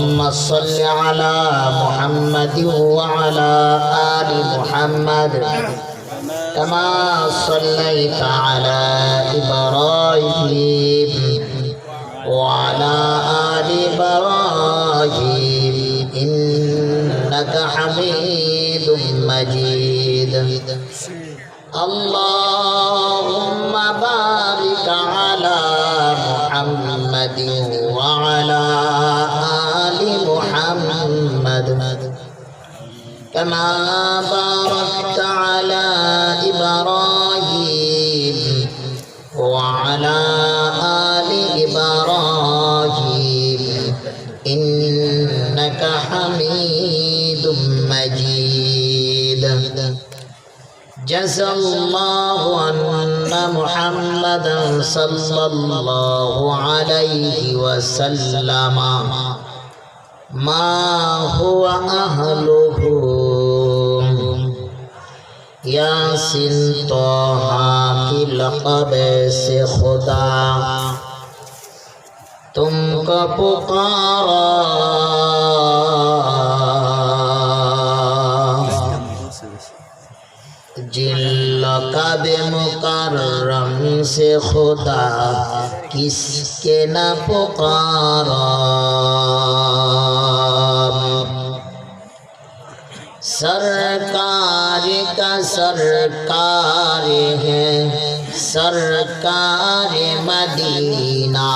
اللهم صل على محمد وعلى آل محمد كما صليت على إبراهيم وعلى آل إبراهيم إنك حميد مجيد اللهم بارك على محمد وعلى آل محمد كما باركت على إبراهيم وعلى آل إبراهيم إنك حميد مجيد جزى الله أن محمدا صلى الله عليه وسلم ما هو أهله यासिन तोहा की लक़ब से खुदा तुमको पुकारा जिन लक़ब मुकर्रम से खुदा किसके न पुकारा सरकार का सरकार है सरकार मदीना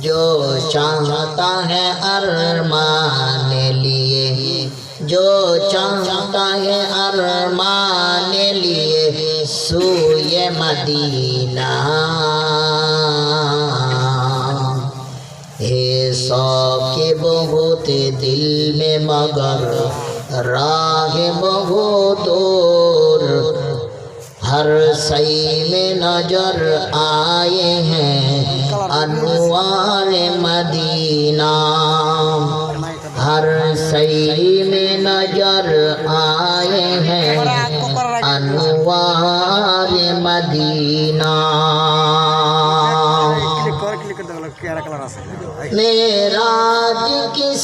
जो चाहता है अरमान लिए जो चाहता है अरमान लिए सूए मदीना हे शौक़ बहुत दिल में मगर राह बहुत दूर हर सही में नजर आए हैं अनवार मदीना हर सही में नजर आए हैं अनवार मदीना मेराज की